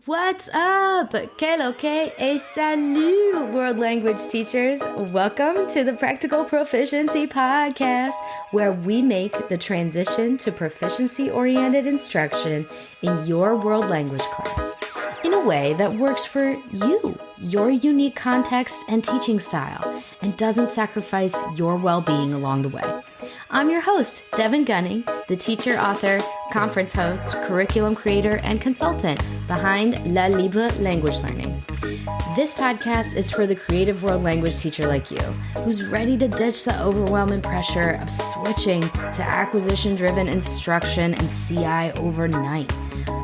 What's up? Que lo que et salut, world language teachers. Welcome to the Practical Proficiency Podcast, where we make the transition to proficiency-oriented instruction in your world language class in a way that works for you, your unique context and teaching style, and doesn't sacrifice your well-being along the way. I'm your host, Devin Gunning, the teacher, author, conference host, curriculum creator, and consultant behind La Libre Language Learning. This podcast is for the creative world language teacher like you, who's ready to ditch the overwhelming pressure of switching to acquisition-driven instruction and CI overnight.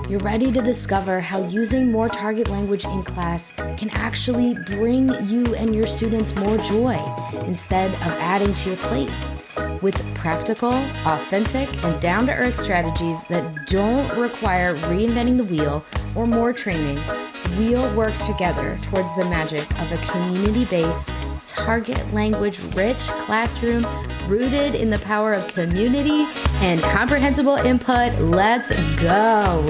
You're ready to discover how using more target language in class can actually bring you and your students more joy instead of adding to your plate. With practical, authentic, and down-to-earth strategies that don't require reinventing the wheel or more training, we'll work together towards the magic of a community-based, target language-rich classroom rooted in the power of community and comprehensible input. Let's go!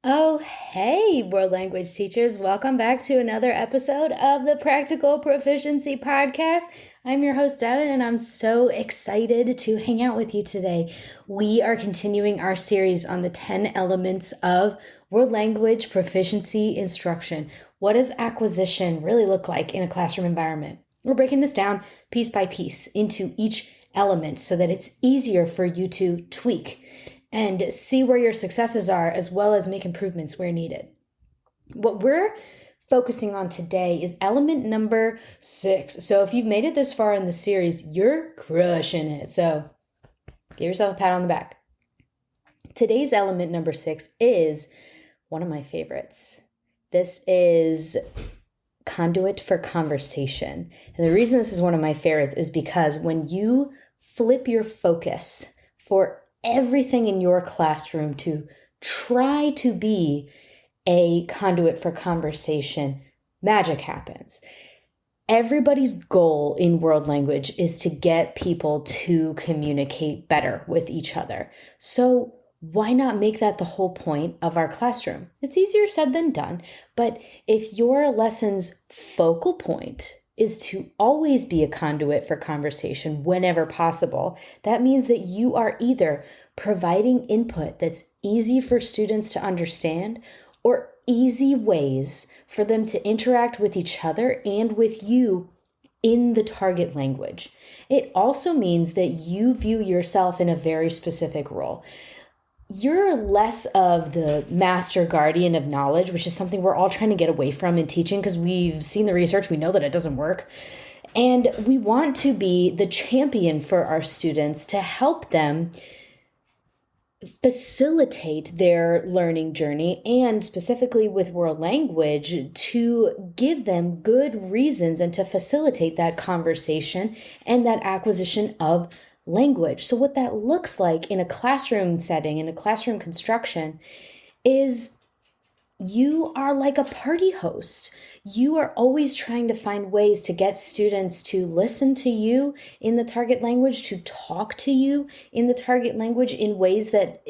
Oh, hey, world language teachers. Welcome back to another episode of the Practical Proficiency Podcast. I'm your host, Devin, and I'm so excited to hang out with you today. We are continuing our series on the 10 elements of world language proficiency instruction. What does acquisition really look like in a classroom environment? We're breaking this down piece by piece into each element so that it's easier for you to tweak and see where your successes are, as well as make improvements where needed. What we're focusing on today is element number 6. So if you've made it this far in the series, you're crushing it. So give yourself a pat on the back. Today's element number 6 is one of my favorites. This is Conduit for conversation. And the reason this is one of my favorites is because when you flip your focus for everything in your classroom to try to be a conduit for conversation, magic happens. Everybody's goal in world language is to get people to communicate better with each other. So why not make that the whole point of our classroom? It's easier said than done, but if your lesson's focal point is to always be a conduit for conversation whenever possible, that means that you are either providing input that's easy for students to understand or easy ways for them to interact with each other and with you in the target language. It also means that you view yourself in a very specific role. You're less of the master guardian of knowledge, which is something we're all trying to get away from in teaching because we've seen the research, we know that it doesn't work. And we want to be the champion for our students to help them facilitate their learning journey, and specifically with world language, to give them good reasons and to facilitate that conversation and that acquisition of language. So what that looks like in a classroom setting, in a classroom construction, is you are like a party host. You are always trying to find ways to get students to listen to you in the target language, to talk to you in the target language in ways that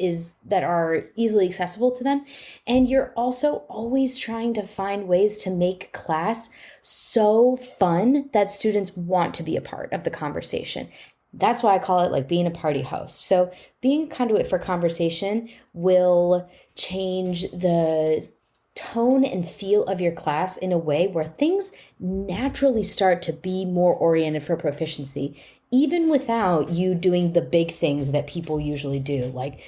are easily accessible to them. And you're also always trying to find ways to make class so fun that students want to be a part of the conversation. That's why I call it like being a party host. So being a conduit for conversation will change the tone and feel of your class in a way where things naturally start to be more oriented for proficiency, even without you doing the big things that people usually do, like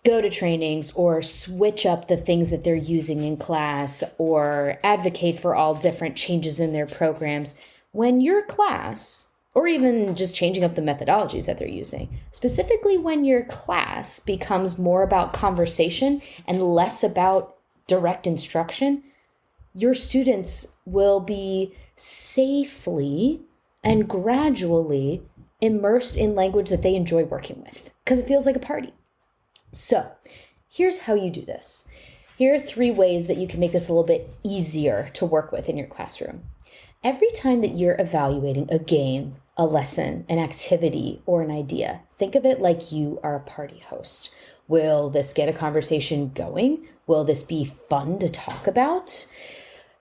go to trainings or switch up the things that they're using in class or advocate for all different changes in their programs. When your class, or even just changing up the methodologies that they're using, specifically when your class becomes more about conversation and less about direct instruction, your students will be safely and gradually immersed in language that they enjoy working with because it feels like a party. So here's how you do this. Here are 3 ways that you can make this a little bit easier to work with in your classroom. Every time that you're evaluating a game, a lesson, an activity, or an idea, think of it like you are a party host. Will this get a conversation going? Will this be fun to talk about?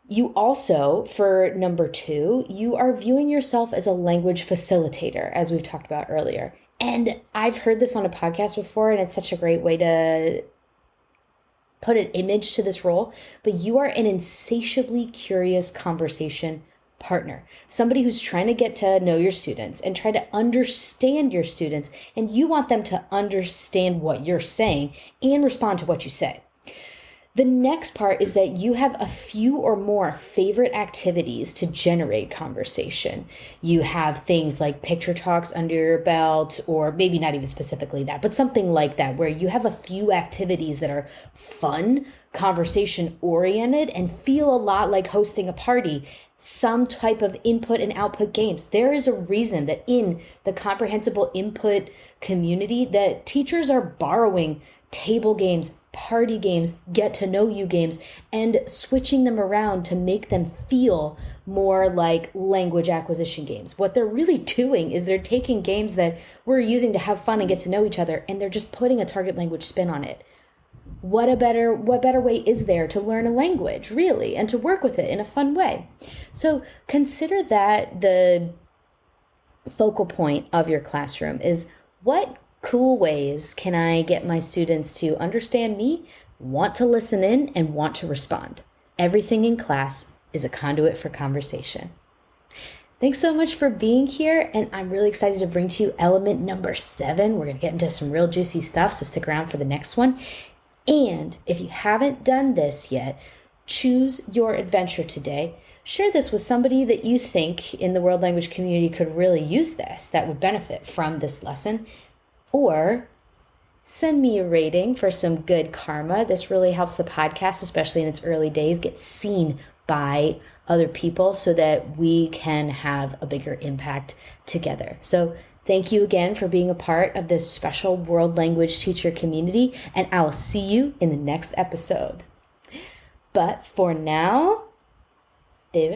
You also, for number 2, you are viewing yourself as a language facilitator, as we've talked about earlier. And I've heard this on a podcast before, and it's such a great way to put an image to this role, but you are an insatiably curious conversation partner, somebody who's trying to get to know your students and try to understand your students, and you want them to understand what you're saying and respond to what you say. The next part is that you have a few or more favorite activities to generate conversation. You have things like picture talks under your belt, or maybe not even specifically that, but something like that, where you have a few activities that are fun, conversation oriented, and feel a lot like hosting a party. Some type of input and output games. There is a reason that in the comprehensible input community that teachers are borrowing table games, party games, get to know you games, and switching them around to make them feel more like language acquisition games. What they're really doing is they're taking games that we're using to have fun and get to know each other, and they're just putting a target language spin on it. What better way is there to learn a language, really, and to work with it in a fun way? So consider that the focal point of your classroom is, what cool ways can I get my students to understand me, want to listen in, and want to respond? Everything in class is a conduit for conversation. Thanks so much for being here, and I'm really excited to bring to you element number 7. We're going to get into some real juicy stuff, so stick around for the next one. And if you haven't done this yet, choose your adventure today. Share this with somebody that you think in the world language community could really use this, that would benefit from this lesson. Or send me a rating for some good karma. This really helps the podcast, especially in its early days, get seen by other people so that we can have a bigger impact together. So thank you again for being a part of this special world language teacher community, and I will see you in the next episode. But for now,